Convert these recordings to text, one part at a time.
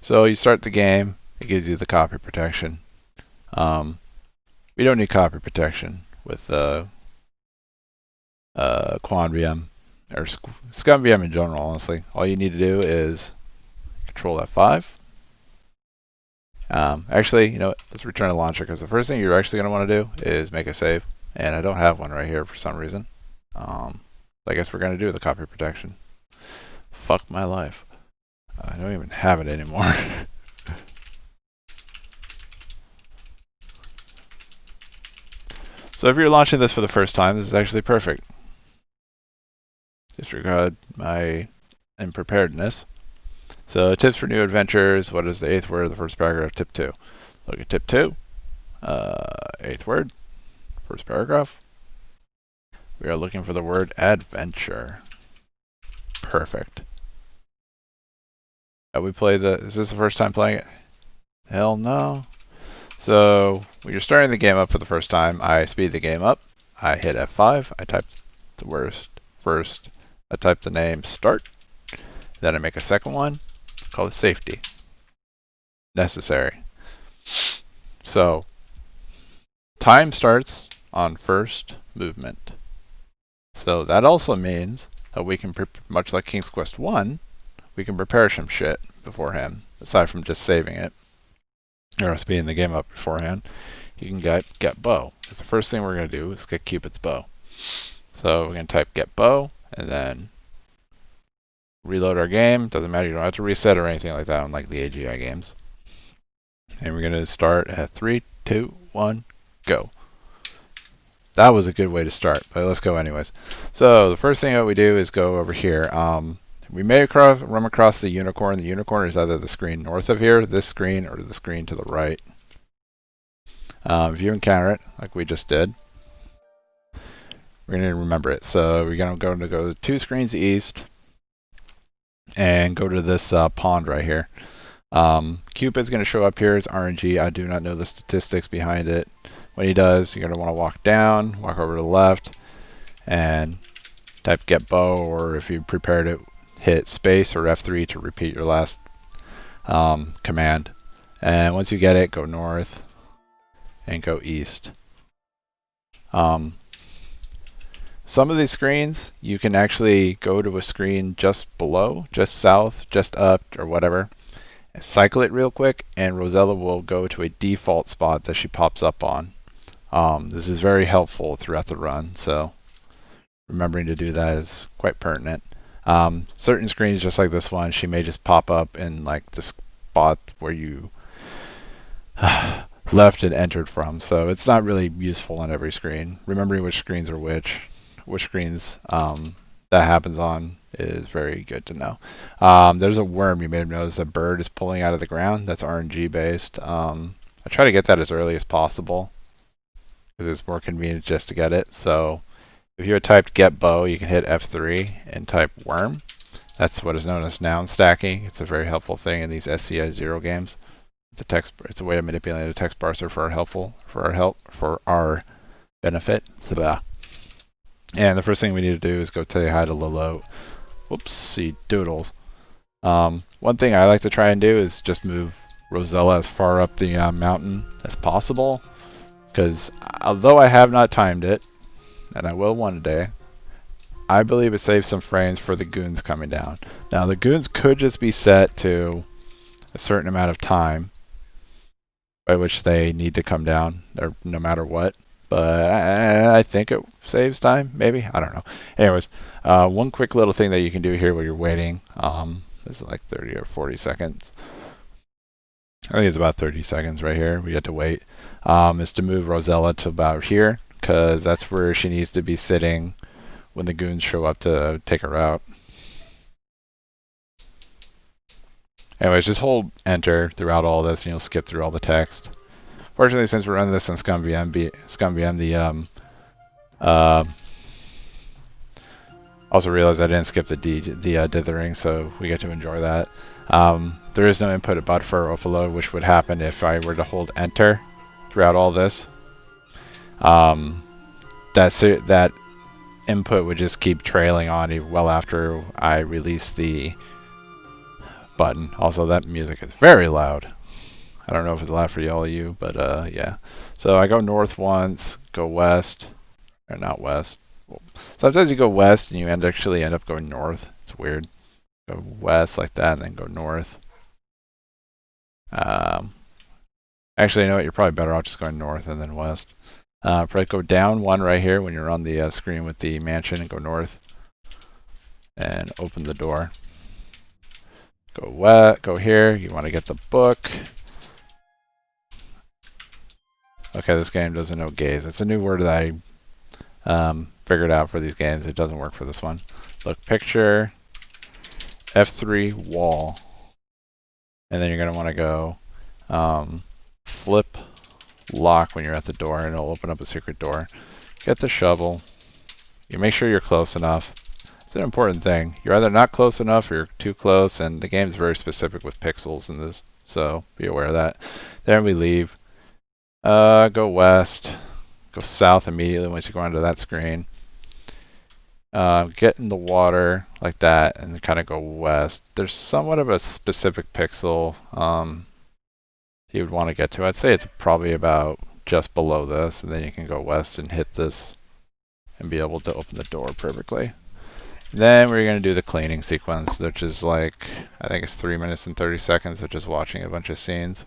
So you start the game, it gives you the copy protection. We don't need copy protection with Quan VM or Scum VM in general, honestly. All you need to do is Control F5. Actually, you know what? Let's return to launcher because the first thing you're actually going to want to do is make a save. And I don't have one right here for some reason. I guess we're going to do the copy protection. Fuck my life. I don't even have it anymore. So if you're launching this for the first time, this is actually perfect. Disregard my unpreparedness. So tips for new adventures. What is the 8th word of the first paragraph? Tip 2. Look at tip 2. 8th word. First paragraph. We are looking for the word adventure. Perfect. We play is this the first time playing it? Hell no. So when you're starting the game up for the first time, I speed the game up. I hit F5. I type the word first. I type the name start. Then I make a second one. Call it safety. Necessary. So time starts on first movement. So that also means that we can, much like King's Quest 1, we can prepare some shit beforehand, aside from just saving it, or speeding the game up beforehand. You can get bow. Because the first thing we're going to do is get Cupid's bow. So we're going to type get bow, and then reload our game. Doesn't matter, you don't have to reset or anything like that, unlike the AGI games. And we're going to start at 3, 2, 1, go. That was a good way to start, but let's go anyways. So the first thing that we do is go over here. We may run across the unicorn. The unicorn is either the screen north of here, this screen, or the screen to the right. If you encounter it, like we just did, we're going to remember it. So we're going to go 2 screens east and go to this pond right here. Cupid's going to show up here as RNG. I do not know the statistics behind it. When he does, you're going to want to walk down, walk over to the left, and type get bow, or if you prepared it, hit space or F3 to repeat your last command. And once you get it, go north and go east. Some of these screens, you can actually go to a screen just below, just south, just up, or whatever. Cycle it real quick, and Rosella will go to a default spot that she pops up on. This is very helpful throughout the run, so remembering to do that is quite pertinent. Certain screens, just like this one, she may just pop up in like the spot where you left and entered from, so it's not really useful on every screen. Remembering which screens are which screens that happens on is very good to know. There's a worm, you may have noticed a bird is pulling out of the ground. That's RNG based. I try to get that as early as possible because it's more convenient just to get it. So if you had typed get bow, you can hit F3 and type worm. That's what is known as noun stacking. It's a very helpful thing in these SCI 0 games. It's a way of manipulating a text parser for our benefit. And the first thing we need to do is go say hi to Lolo. Whoopsie doodles. One thing I like to try and do is just move Rosella as far up the mountain as possible, because although I have not timed it, and I will one day, I believe it saves some frames for the goons coming down. Now the goons could just be set to a certain amount of time by which they need to come down, or no matter what. But I think it saves time, maybe? I don't know. Anyways, one quick little thing that you can do here while you're waiting, is like 30 or 40 seconds. I think it's about 30 seconds right here. We have to wait. Is to move Rosella to about here, because that's where she needs to be sitting when the goons show up to take her out. Anyways, just hold enter throughout all this and you'll skip through all the text. Fortunately, since we're running this on ScumVM, also realized I didn't skip the dithering, so we get to enjoy that. There is no input buffer overload, which would happen if I were to hold enter throughout all this. That input would just keep trailing on well after I release the button. Also, that music is very loud. I don't know if it's loud for all of you, but yeah. So I go north once, go west, or not west. Sometimes you go west and you actually end up going north. It's weird. Go west like that and then go north. Um, Actually, you know what? You're probably better off just going north and then west. Probably go down one right here when you're on the screen with the mansion and go north. And open the door. Go here. You want to get the book. Okay, this game doesn't know gaze. It's a new word that I figured out for these games. It doesn't work for this one. Look, picture, F3, wall. And then you're going to want to go flip, lock when you're at the door, and it'll open up a secret door. Get the shovel. You make sure you're close enough. It's an important thing. You're either not close enough or you're too close, and the game's very specific with pixels in this, so be aware of that. Then we leave. Go west. Go south immediately once you go onto that screen. Get in the water like that and kind of go west. There's somewhat of a specific pixel you would want to get to. I'd say it's probably about just below this, and then you can go west and hit this and be able to open the door perfectly. Then we're going to do the cleaning sequence, which is like, I think it's 3 minutes and 30 seconds of just watching a bunch of scenes.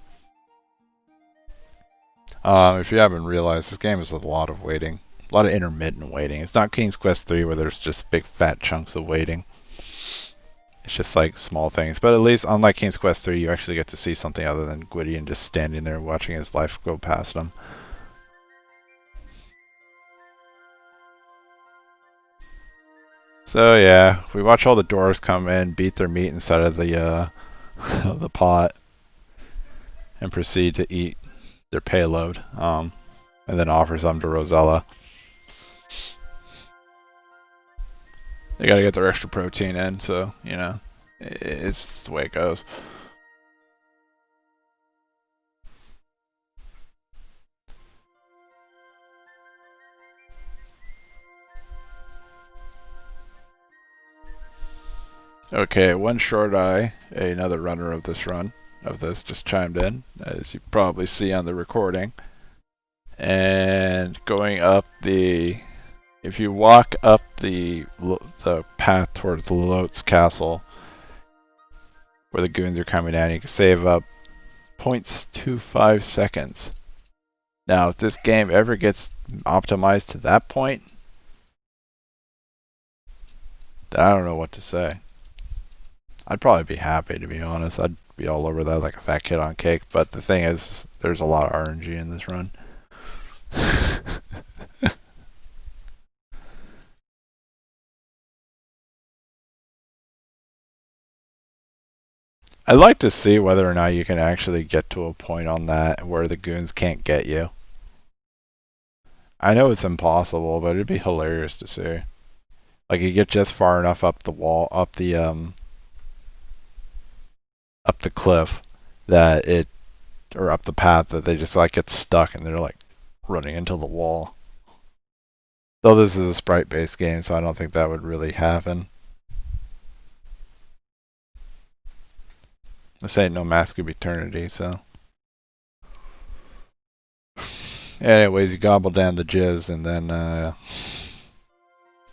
If you haven't realized, this game is a lot of waiting. A lot of intermittent waiting. It's not King's Quest 3 where there's just big fat chunks of waiting. It's just like small things. But at least, unlike King's Quest 3, you actually get to see something other than Gwydion just standing there watching his life go past him. So yeah, we watch all the dwarves come in, beat their meat inside of the the pot, and proceed to eat their payload, and then offer some to Rosella. They gotta get their extra protein in, so, you know, it's the way it goes. Okay, one short eye, another runner of this just chimed in, as you probably see on the recording. And going up if you walk up the path towards Lot's castle, where the goons are coming down, you can save up 0.25 seconds. Now, if this game ever gets optimized to that point, I don't know what to say. I'd probably be happy, to be honest. I'd be all over that like a fat kid on cake. But the thing is, there's a lot of RNG in this run. I'd like to see whether or not you can actually get to a point on that where the goons can't get you. I know it's impossible, but it'd be hilarious to see. Like you get just far enough up the wall, up the cliff that or up the path that they just like get stuck and they're like running into the wall. Though this is a sprite-based game, so I don't think that would really happen. This ain't no Mask of Eternity, so. Anyways, you gobble down the jizz, and then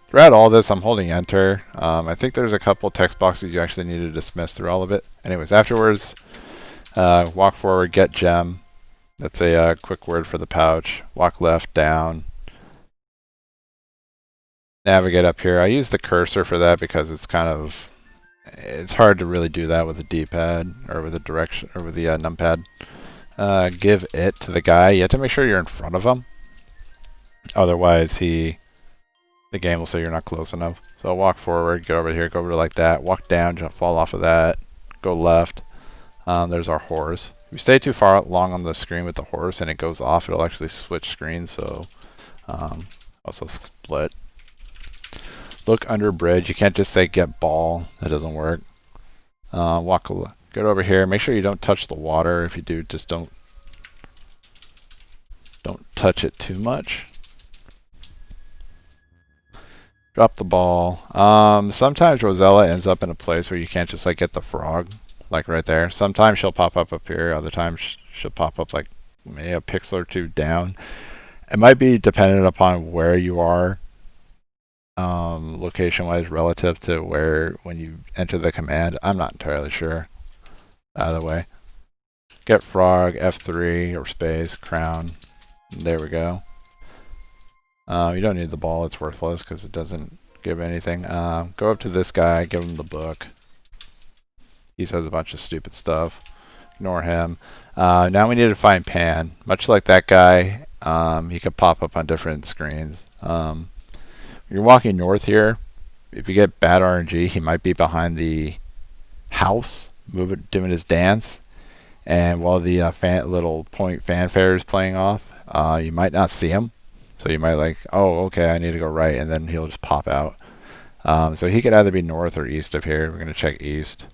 throughout all this, I'm holding enter. I think there's a couple text boxes you actually need to dismiss through all of it. Anyways, afterwards, walk forward, get gem. That's a quick word for the pouch. Walk left, down. Navigate up here. I use the cursor for that because it's it's hard to really do that with a D-pad or with a direction or with the numpad. Give it to the guy. You have to make sure you're in front of him. Otherwise, the game will say you're not close enough. So walk forward, get over here, go over like that. Walk down, fall off of that. Go left. There's our horse. If you stay too far long on the screen with the horse and it goes off, it'll actually switch screens. So also split. Look under bridge. You can't just say get ball. That doesn't work. Get over here. Make sure you don't touch the water. If you do, just don't touch it too much. Drop the ball. Sometimes Rosella ends up in a place where you can't just like get the frog like right there. Sometimes she'll pop up here, other times she'll pop up like maybe a pixel or two down. It might be dependent upon where you are, location-wise, relative to where when you enter the command. I'm not entirely sure. Either way, get frog F3 or space crown. There we go. You don't need the ball; it's worthless because it doesn't give anything. Go up to this guy, give him the book. He says a bunch of stupid stuff. Ignore him. Now we need to find Pan. Much like that guy, he could pop up on different screens. You're walking north here. If you get bad RNG, he might be behind the house, doing his dance. And while the little point fanfare is playing off, you might not see him. So you might like, oh, okay, I need to go right, and then he'll just pop out. So he could either be north or east of here. We're going to check east.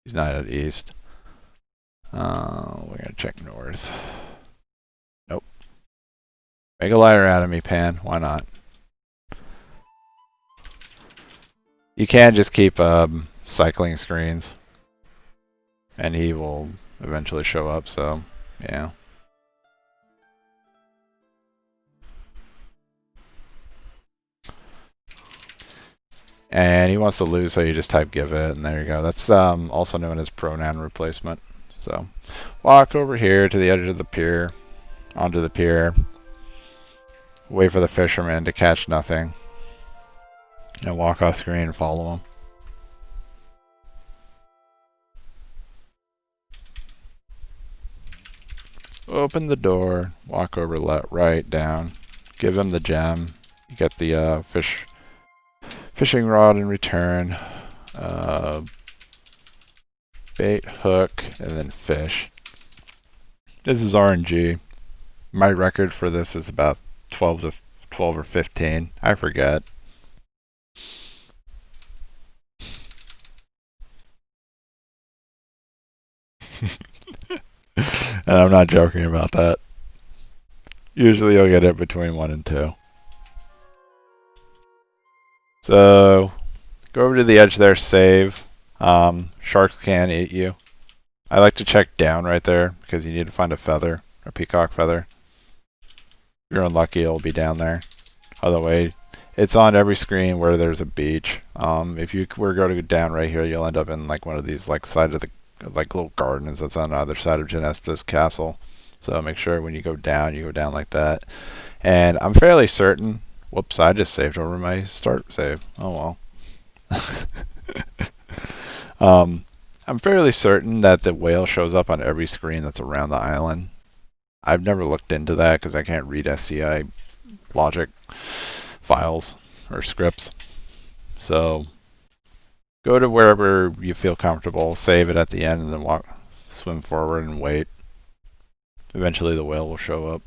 He's not at east. We're going to check north. Nope. Make a lighter out of me, Pan. Why not? You can just keep cycling screens. And he will eventually show up, so yeah. And he wants to lose, so you just type give it, and there you go. That's also known as pronoun replacement. So walk over here to the edge of the pier, onto the pier. Wait for the fisherman to catch nothing. And walk off screen and follow him. Open the door, walk over right down, give him the gem. You get the fishing rod in return, bait, hook, and then fish. This is RNG. My record for this is about 12 or 15. I forget. And I'm not joking about that. Usually you'll get it between 1 and 2. So go over to the edge there, save. Sharks can eat you. I like to check down right there because you need to find a feather, a peacock feather. If you're unlucky, it'll be down there. Otherwise, it's on every screen where there's a beach. If you were to go down right here, you'll end up in like one of these like side of the like little gardens that's on the other side of Genesta's castle. So make sure when you go down like that. And I'm fairly certain. Whoops, I just saved over my start save. Oh well. I'm fairly certain that the whale shows up on every screen that's around the island. I've never looked into that because I can't read SCI logic files or scripts. So go to wherever you feel comfortable, save it at the end, and then swim forward and wait. Eventually the whale will show up.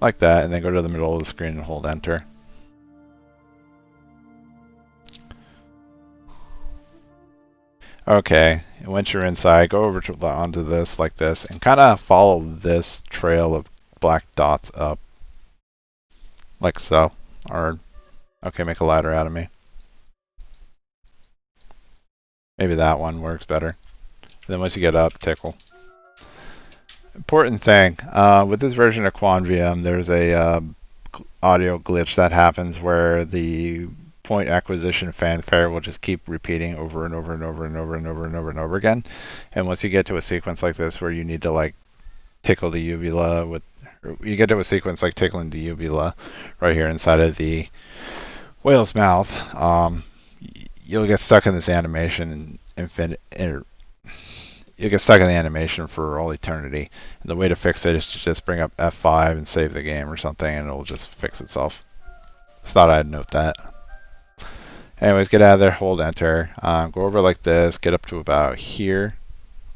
Like that, and then go to the middle of the screen and hold enter. Okay, and once you're inside, go over to onto this like this, and kind of follow this trail of black dots up. Like so. Or, okay, make a ladder out of me. Maybe that one works better. And then once you get up, tickle. Important thing, with this version of QuanVM, there's a audio glitch that happens where the point acquisition fanfare will just keep repeating over and over and over and over and over and over and over again. And once you get to a sequence like this where you need to like tickle the uvula with, you get to a sequence like tickling the uvula right here inside of the whale's mouth, you'll get stuck in this animation you'll get stuck in the animation for all eternity. And the way to fix it is to just bring up F5 and save the game or something, and it'll just fix itself. Just thought I'd note that. Anyways, get out of there, hold enter. Go over like this, get up to about here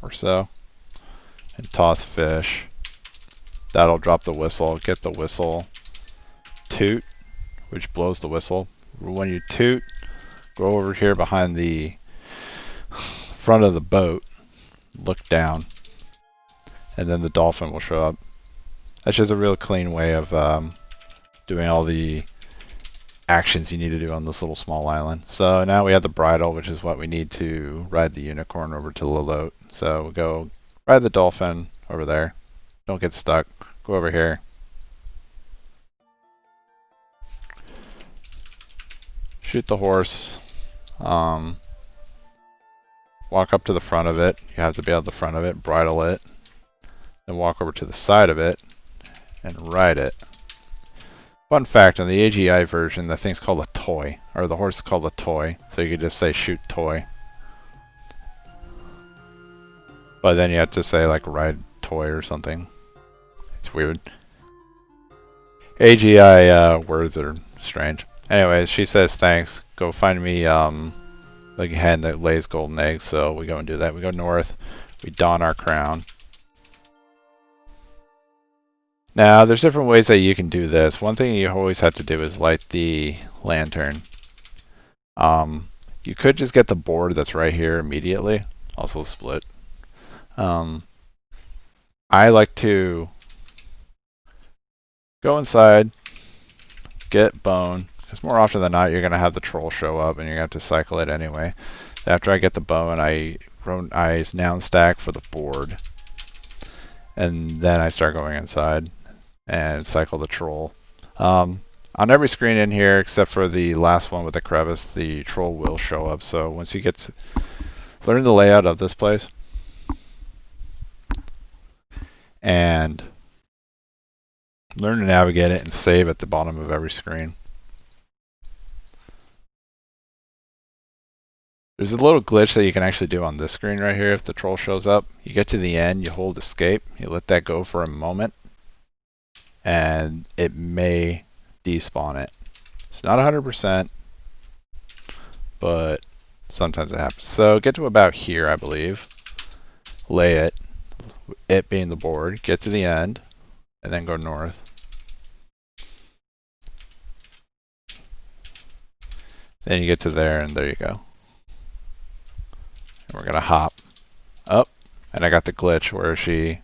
or so, and toss fish. That'll drop the whistle. Get the whistle. Toot, which blows the whistle. When you toot, go over here behind the front of the boat. Look down, and then the dolphin will show up. That's just a real clean way of doing all the actions you need to do on this little small island. So now we have the bridle, which is what we need to ride the unicorn over to Lilot. So we'll go ride the dolphin over there. Don't get stuck. Go over here. Shoot the horse. Walk up to the front of it. You have to be at the front of it. Bridle it. Then walk over to the side of it and ride it. Fun fact, in the AGI version, the thing's called a toy, or the horse is called a toy, so you could just say shoot toy. But then you have to say like ride toy or something. It's weird. AGI words are strange. Anyways, she says thanks. Go find me like a hen that lays golden eggs, so we go and do that. We go north, we don our crown. Now, there's different ways that you can do this. One thing you always have to do is light the lantern. You could just get the board that's right here immediately. Also split. I like to go inside, get bone, because more often than not you're going to have the troll show up and you're going to have to cycle it anyway. After I get the bone, I noun stack for the board. And then I start going inside and cycle the troll. On every screen in here, except for the last one with the crevice, the troll will show up. So once you get to learn the layout of this place and learn to navigate it and save at the bottom of every screen. There's a little glitch that you can actually do on this screen right here if the troll shows up. You get to the end, you hold escape, you let that go for a moment, and it may despawn it. It's not 100%, but sometimes it happens. So get to about here, I believe. Lay it being the board, get to the end, and then go north. Then you get to there, and there you go. And we're gonna hop up, and I got the glitch where she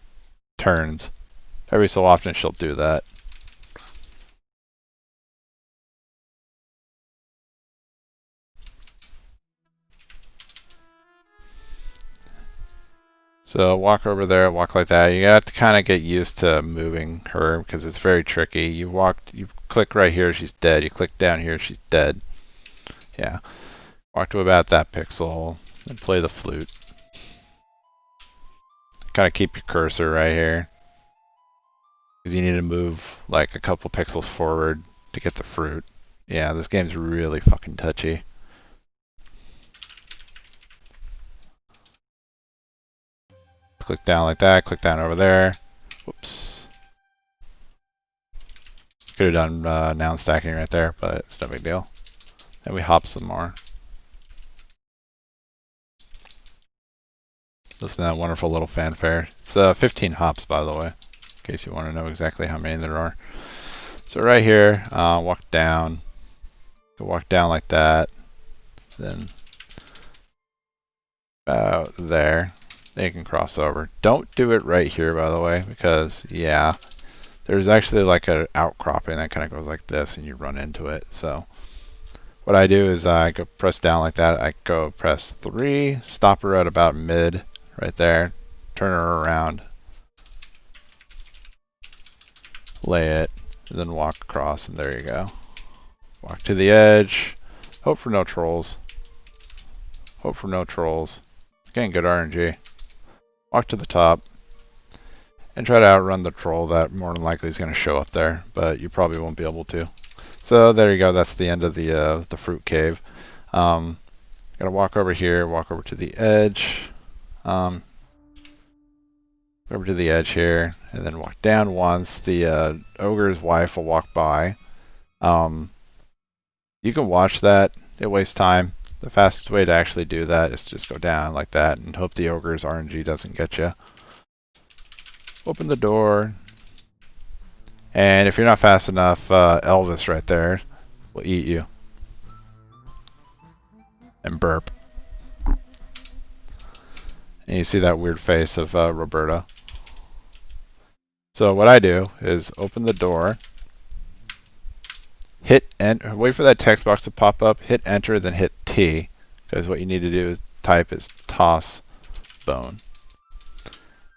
turns. Every so often she'll do that. So walk over there, walk like that. You have to kind of get used to moving her because it's very tricky. You click right here, she's dead. You click down here, she's dead. Yeah. Walk to about that pixel and play the flute. Kind of keep your cursor right here because you need to move like a couple pixels forward to get the fruit. Yeah, this game's really fucking touchy. Click down like that, click down over there. Whoops. Could have done noun stacking right there, but it's no big deal. And we hop some more. Listen to that wonderful little fanfare. It's 15 hops, by the way, in case you want to know exactly how many there are. So right here, walk down. Go walk down like that. Then about there. Then you can cross over. Don't do it right here, by the way, because, yeah, there's actually like an outcropping that kind of goes like this, and you run into it. So what I do is I go press down like that. I go press 3, stop her at about mid, right there, turn her around, lay it, and then walk across, and there you go. Walk to the edge, hope for no trolls. Hope for no trolls. Getting good RNG. Walk to the top, and try to outrun the troll that more than likely is going to show up there, but you probably won't be able to. So there you go, that's the end of the fruit cave. Gotta walk over here, walk over to the edge. Over to the edge here, and then walk down once. The ogre's wife will walk by. You can watch that. It wastes time. The fastest way to actually do that is to just go down like that and hope the ogre's RNG doesn't get you. Open the door. And if you're not fast enough, Elvis right there will eat you. And burp. And you see that weird face of Roberta. So what I do is open the door, hit wait for that text box to pop up, hit enter, then hit T, because what you need to do is type is toss bone.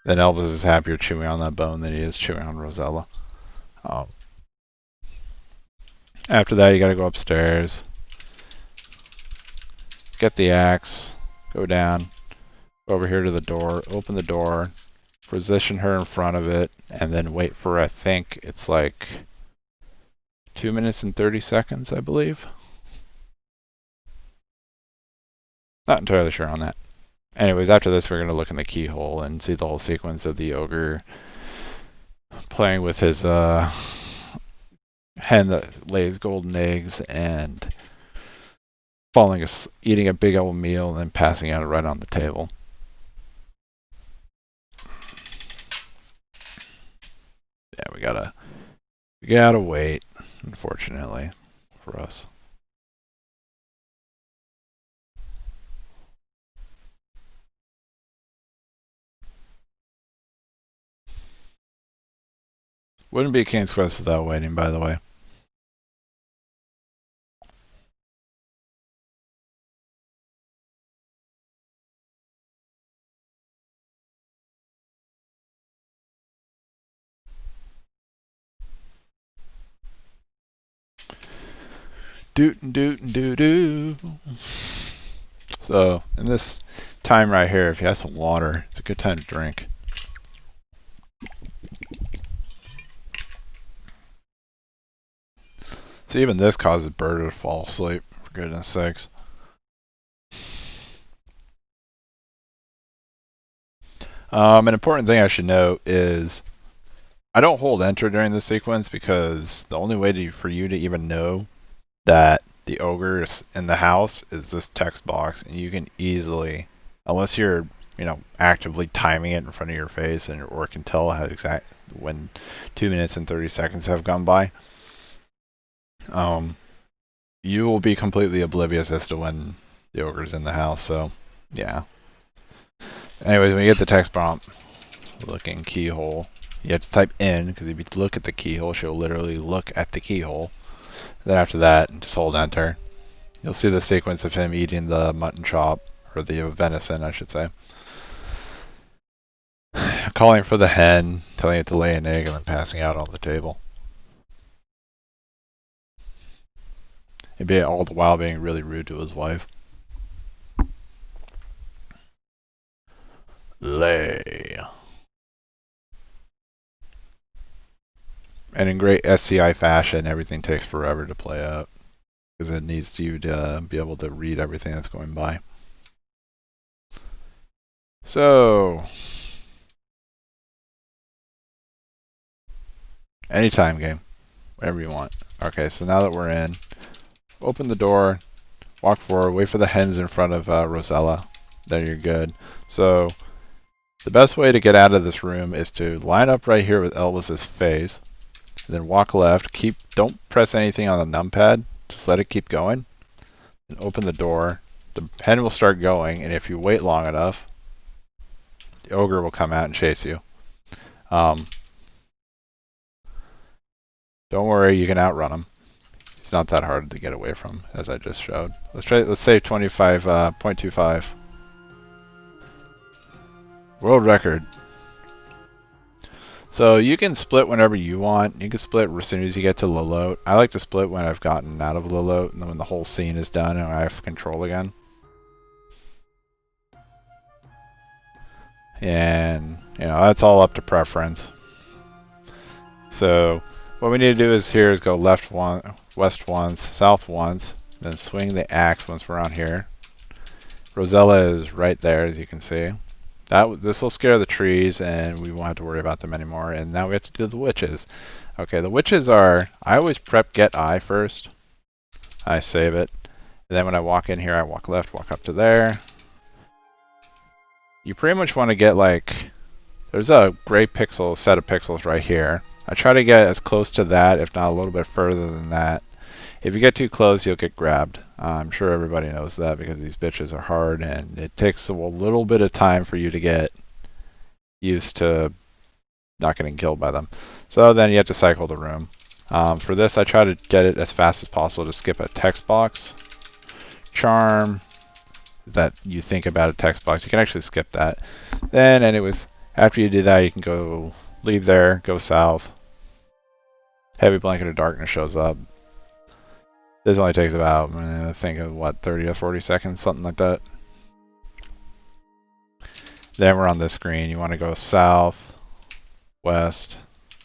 Then Elvis is happier chewing on that bone than he is chewing on Rosella. After that, you got to go upstairs, get the axe, go down, go over here to the door, open the door, position her in front of it, and then wait for, I think it's like 2 minutes and 30 seconds, I believe. Not entirely sure on that. Anyways, after this, we're going to look in the keyhole and see the whole sequence of the ogre playing with his hen that lays golden eggs and eating a big old meal and then passing out right on the table. Yeah, we gotta wait, unfortunately, for us. Wouldn't be a King's Quest without waiting, by the way. Doot. So, in this time right here, if you have some water, it's a good time to drink. So even this causes Bird to fall asleep, for goodness sakes. An important thing I should note is I don't hold enter during the sequence because the only way for you to even know that the ogre is in the house is this text box, and you can easily, unless you're actively timing it in front of your face or can tell how when 2 minutes and 30 seconds have gone by, you will be completely oblivious as to when the ogre's in the house. So yeah. Anyways, when you get the text prompt looking keyhole, you have to type in, because if you look at the keyhole, she'll literally look at the keyhole. Then after that, just hold enter. You'll see the sequence of him eating the mutton chop, or the venison, I should say. Calling for the hen, telling it to lay an egg, and then passing out on the table. And all the while being really rude to his wife. Lay. And in great SCI fashion, everything takes forever to play out, because it needs you to be able to read everything that's going by. So, anytime game, whatever you want. Okay, so now that we're in, open the door, walk forward, wait for the hens in front of Rosella. Then you're good. So, the best way to get out of this room is to line up right here with Elvis's face. Then walk left. Don't press anything on the numpad. Just let it keep going. And open the door. The hen will start going, and if you wait long enough, the ogre will come out and chase you. Don't worry, you can outrun him. He's not that hard to get away from, as I just showed. Let's say 25.25. World record. So you can split whenever you want. You can split as soon as you get to Lolote. I like to split when I've gotten out of Lolote and then when the whole scene is done and I have control again. And, that's all up to preference. So what we need to do is go left one, west once, south once, then swing the axe once we're on here. Rosella is right there, as you can see. This will scare the trees, and we won't have to worry about them anymore. And now we have to do the witches. Okay, the witches are... I always prep get eye first. I save it. And then when I walk in here, I walk left, walk up to there. You pretty much want to get there's a gray set of pixels right here. I try to get as close to that, if not a little bit further than that. If you get too close, you'll get grabbed. I'm sure everybody knows that because these bitches are hard and it takes a little bit of time for you to get used to not getting killed by them. So then you have to cycle the room. For this, I try to get it as fast as possible to skip a text box. Charm, that you think about a text box, you can actually skip that. Then, anyways, after you do that, you can go leave there, go south. Heavy blanket of darkness shows up. This only takes about, I think, what, 30 to 40 seconds, something like that. Then we're on this screen. You want to go south, west,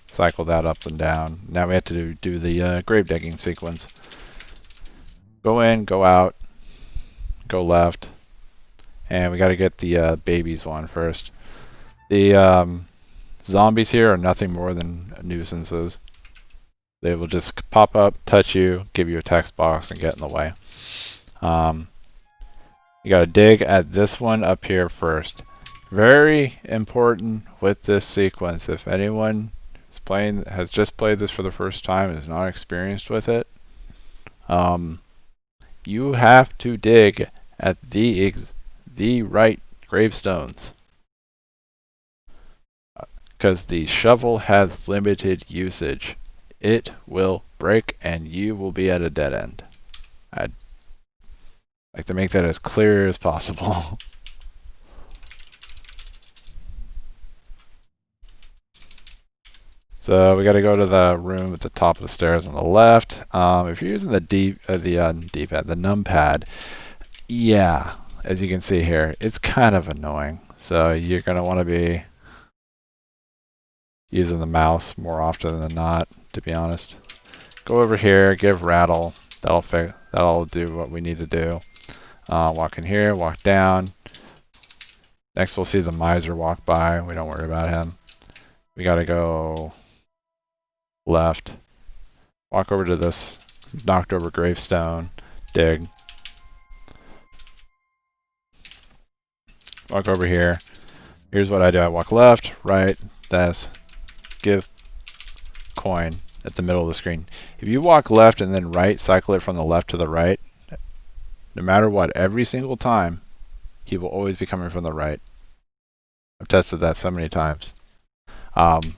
cycle that up and down. Now we have to do the grave digging sequence. Go in, go out, go left, and we got to get the babies one first. The zombies here are nothing more than nuisances. They will just pop up, touch you, give you a text box, and get in the way. You got to dig at this one up here first. Very important with this sequence. If anyone has just played this for the first time and is not experienced with it, you have to dig at the right gravestones, because the shovel has limited usage. It will break and you will be at a dead end. I'd like to make that as clear as possible. So we got to go to the room at the top of the stairs on the left. If you're using the D-pad, the numpad, yeah, as you can see here, it's kind of annoying. So you're going to want to be using the mouse more often than not, to be honest. Go over here, give rattle. That'll do what we need to do. Walk in here, walk down. Next we'll see the miser walk by. We don't worry about him. We got to go left, walk over to this knocked over gravestone, dig, walk over here. Here's what I do. I walk left, right, that's give coin at the middle of the screen. If you walk left and then right, cycle it from the left to the right, no matter what, every single time, he will always be coming from the right. I've tested that so many times.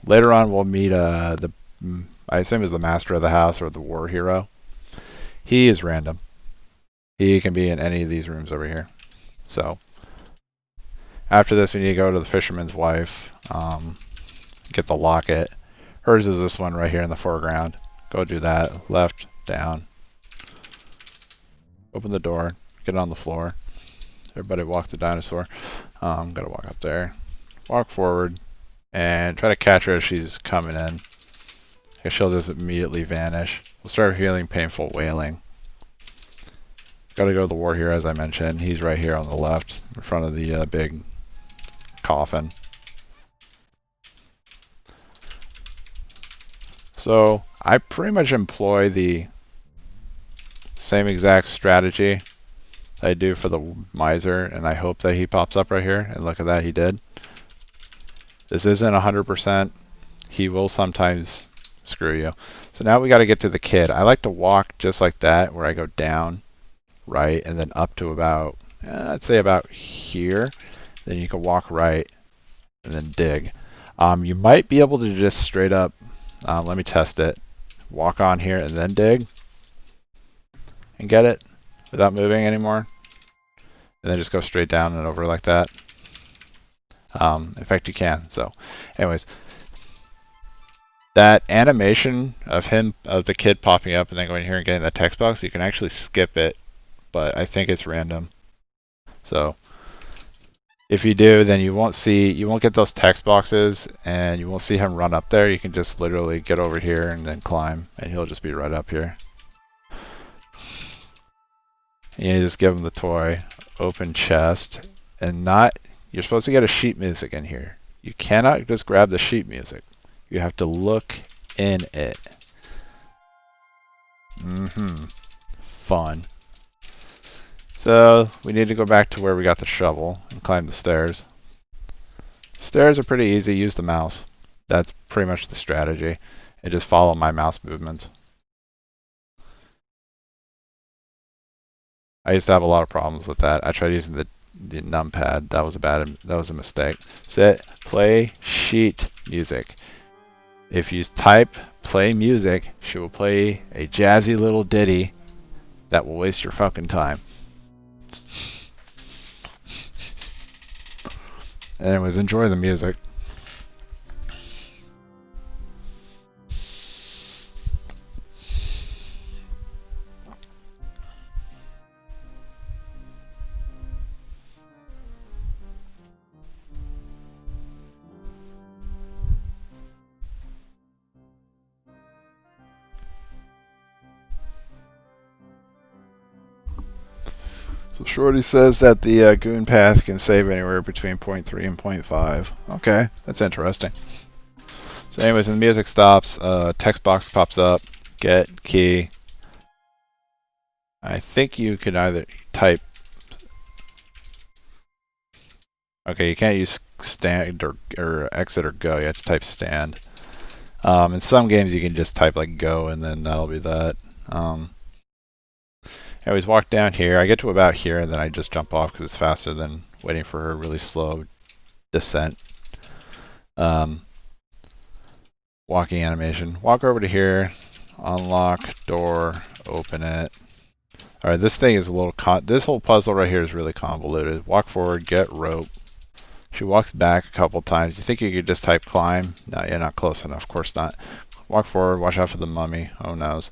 Later on we'll meet I assume is the master of the house or the war hero. He is random. He can be in any of these rooms over here. So after this, we need to go to the fisherman's wife, get the locket. Hers is this one right here in the foreground. Go do that. Left, down. Open the door. Get on the floor. Everybody walk the dinosaur. Gotta walk up there. Walk forward and try to catch her as she's coming in. She'll just immediately vanish. We'll start hearing painful wailing. Gotta go to the war hero, as I mentioned. He's right here on the left, in front of the big coffin. So I pretty much employ the same exact strategy I do for the miser, and I hope that he pops up right here. And look at that, he did. This isn't 100%. He will sometimes screw you. So now we got to get to the kid. I like to walk just like that, where I go down, right, and then up to about, I'd say about here. Then you can walk right and then dig. You might be able to just straight up, let me test it, walk on here and then dig and get it without moving anymore. And then just go straight down and over like that. In fact, you can. So anyways, that animation of the kid popping up and then going here and getting that text box, you can actually skip it, but I think it's random. So if you do, then you won't get those text boxes and you won't see him run up there. You can just literally get over here and then climb and he'll just be right up here. And you just give him the toy, open chest, and you're supposed to get a sheet music in here. You cannot just grab the sheet music. You have to look in it. Fun. So we need to go back to where we got the shovel and climb the stairs. Stairs are pretty easy. Use the mouse. That's pretty much the strategy. And just follow my mouse movements. I used to have a lot of problems with that. I tried using the numpad. That was a mistake. Sit, play sheet music. If you type play music, she will play a jazzy little ditty that will waste your fucking time. Anyways, enjoy the music. So Shorty says that the goon path can save anywhere between 0.3 and 0.5. Okay, that's interesting. So anyways, when the music stops, text box pops up, get key. I think you can either type. Okay, you can't use stand or exit or go. You have to type stand. In some games, you can just type like go, and then that'll be that. I always walk down here. I get to about here, and then I just jump off because it's faster than waiting for her really slow descent. Walking animation. Walk over to here. Unlock door. Open it. All right, this thing is a little this whole puzzle right here is really convoluted. Walk forward. Get rope. She walks back a couple times. You think you could just type climb? No, you're not close enough. Of course not. Walk forward. Watch out for the mummy. Oh noes.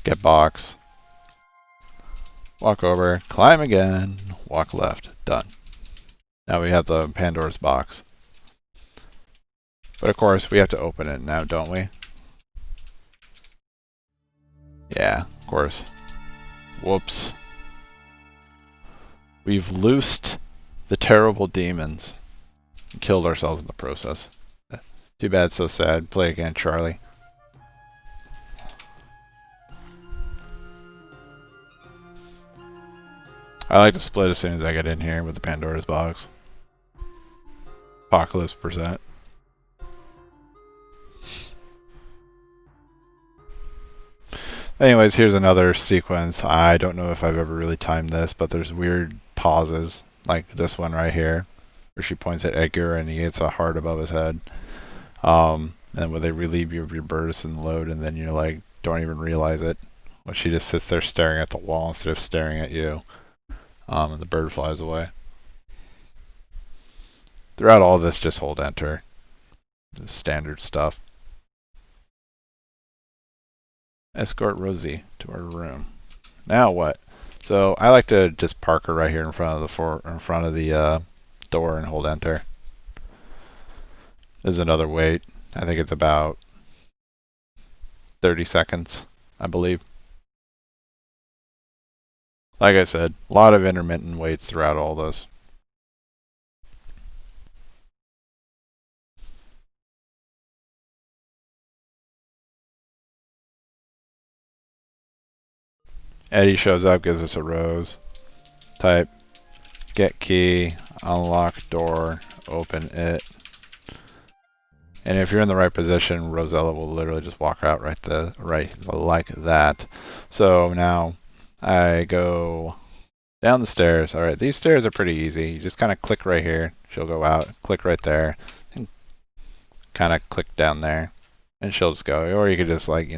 Get box. Walk over. Climb again. Walk left. Done. Now we have the Pandora's box. But of course, we have to open it now, don't we? Yeah, of course. Whoops. We've loosed the terrible demons and killed ourselves in the process. Too bad, so sad. Play again, Charlie. I like to split as soon as I get in here with the Pandora's box. Apocalypse %. Anyways, here's another sequence. I don't know if I've ever really timed this, but there's weird pauses, like this one right here, where she points at Edgar and he hits a heart above his head. And when they relieve you of your burst and load, and then you like don't even realize it. When she just sits there staring at the wall instead of staring at you, and the bird flies away. Throughout all this, just hold enter. This standard stuff. Escort Rosie to her room. Now what? So I like to just park her right here in front of the door and hold enter. There's another wait. I think it's about 30 seconds, I believe. Like I said, a lot of intermittent waits throughout all this. Eddie shows up, gives us a rose. Type get key, unlock door, open it. And if you're in the right position, Rosella will literally just walk out right like that. So now I go down the stairs. All right, these stairs are pretty easy. You just kind of click right here. She'll go out. Click right there, and kind of click down there, and she'll just go. Or you could just like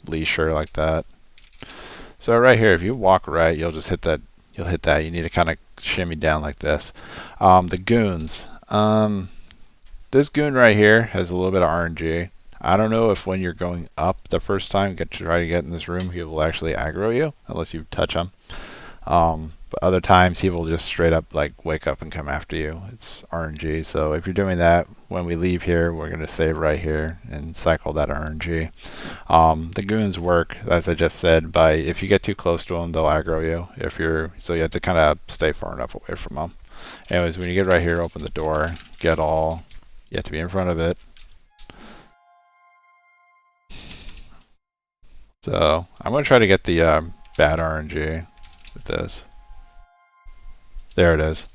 leash her like that. So right here, if you walk right, you'll just hit that. You'll hit that. You need to kind of shimmy down like this. The goons. This goon right here has a little bit of RNG. I don't know if when you're going up the first time, try to get in this room, he will actually aggro you unless you touch him. But other times he will just straight up like wake up and come after you. It's RNG. So if you're doing that, when we leave here, we're going to save right here and cycle that RNG. The goons work, as I just said, by if you get too close to them, they'll aggro you. So you have to kind of stay far enough away from them. Anyways, when you get right here, open the door, get all. You have to be in front of it. So I'm going to try to get the bad RNG with this. There it is.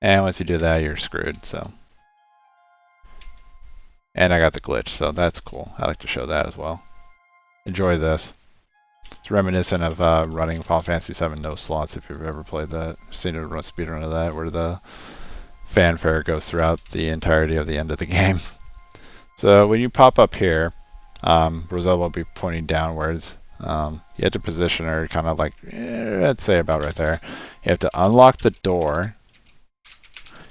And once you do that, you're screwed. So, and I got the glitch, so that's cool. I like to show that as well. Enjoy this. It's reminiscent of running Final Fantasy VII no slots if you've ever played that. Seen a speedrun of that where the fanfare goes throughout the entirety of the end of the game. So when you pop up here, Rosella will be pointing downwards. You have to position her kind of like, I'd say about right there. You have to unlock the door.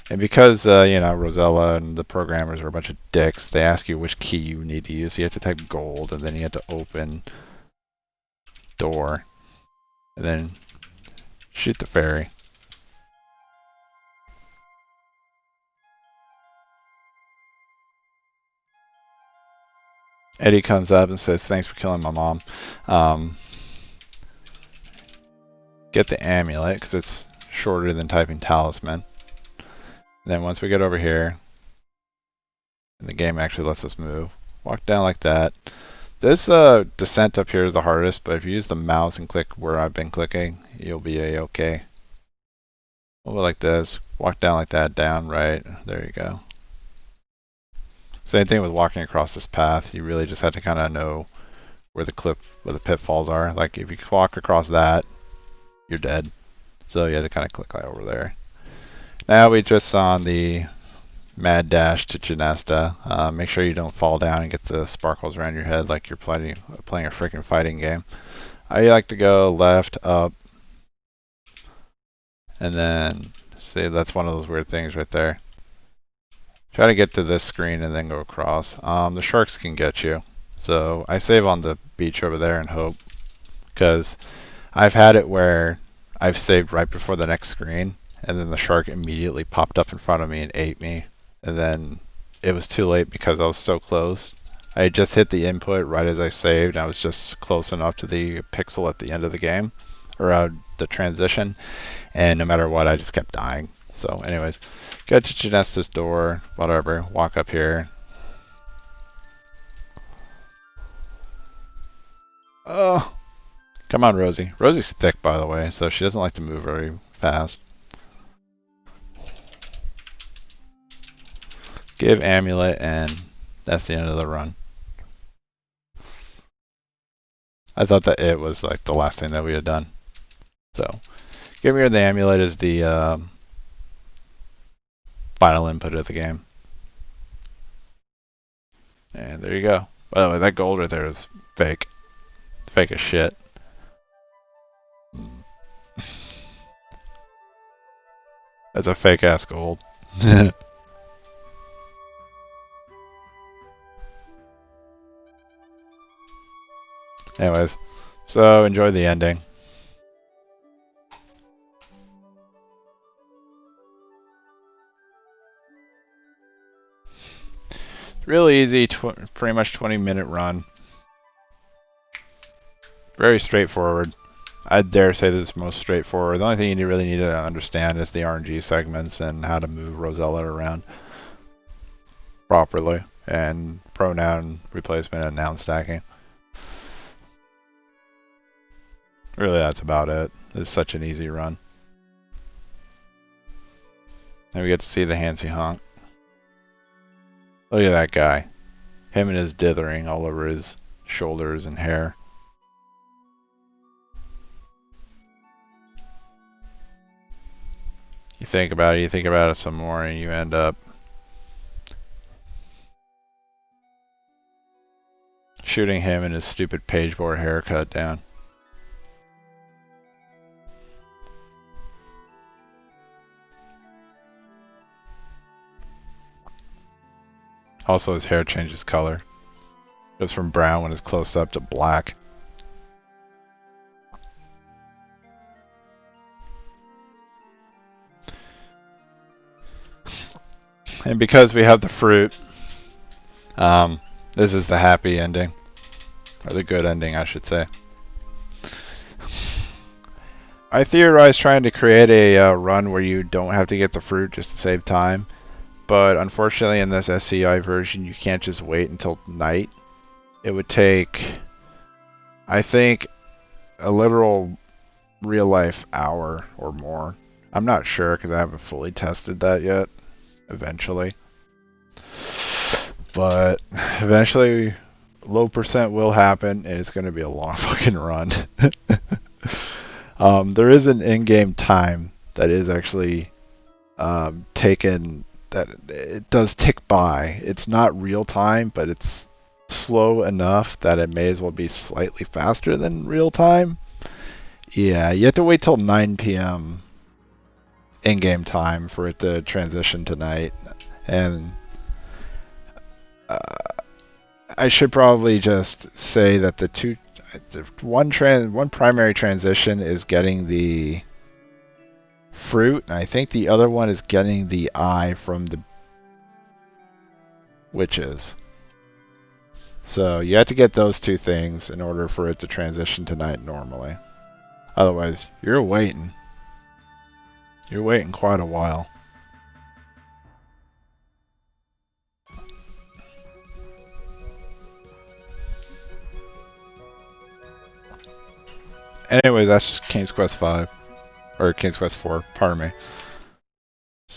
And because, Rosella and the programmers are a bunch of dicks, they ask you which key you need to use. So you have to type gold, and then you have to open door, and then shoot the fairy. Eddie comes up and says, thanks for killing my mom. Get the amulet, because it's shorter than typing talisman. And then once we get over here, and the game actually lets us move, walk down like that. This descent up here is the hardest, but if you use the mouse and click where I've been clicking, you'll be a-okay. We'll go like this, walk down like that, down, right, there you go. Same thing with walking across this path. You really just have to kind of know where the pitfalls are. Like if you walk across that, you're dead. So you have to kind of click right over there. Now we just on the mad dash to Genesta. Make sure you don't fall down and get the sparkles around your head like you're playing a freaking fighting game. I like to go left, up, and then see, that's one of those weird things right there. Try to get to this screen and then go across. The sharks can get you. So I save on the beach over there and hope. Because I've had it where I've saved right before the next screen, and then the shark immediately popped up in front of me and ate me. And then it was too late because I was so close. I had just hit the input right as I saved, and I was just close enough to the pixel at the end of the game, or the transition, and no matter what, I just kept dying. So anyways, get to Genesta's door, whatever, walk up here. Oh, come on, Rosie. Rosie's thick, by the way, so she doesn't like to move very fast. Give amulet, and that's the end of the run. I thought that it was like the last thing that we had done. So, give me the amulet is the final input of the game. And there you go. By the way, that gold right there is fake. Fake as shit. That's a fake ass gold. Anyways, so enjoy the ending. Really easy, pretty much 20-minute run. Very straightforward. I dare say this is most straightforward. The only thing you really need to understand is the RNG segments and how to move Rosella around properly, and pronoun replacement and noun stacking. Really, that's about it. It's such an easy run. And we get to see the Hansi honk. Look at that guy. Him and his dithering all over his shoulders and hair. You think about it some more, and you end up shooting him and his stupid pageboard haircut down. Also, his hair changes color. Goes from brown when it's close up to black. And because we have the fruit, this is the happy ending. Or the good ending, I should say. I theorized trying to create a run where you don't have to get the fruit just to save time. But unfortunately in this SCI version you can't just wait until night. It would take, I think, a literal real life hour or more. I'm not sure because I haven't fully tested that yet. Eventually. But eventually low percent will happen and it's going to be a long fucking run. There is an in-game time that is actually taken that it does tick by. It's not real time, but it's slow enough that it may as well be slightly faster than real time. Yeah, you have to wait till 9 p.m. in-game time for it to transition to night. And uh, I should probably just say that the one primary transition is getting the fruit, and I think the other one is getting the eye from the witches. So you have to get those two things in order for it to transition to night normally. Otherwise, you're waiting. You're waiting quite a while. Anyway, that's King's Quest 5. Or King's Quest 4, pardon me.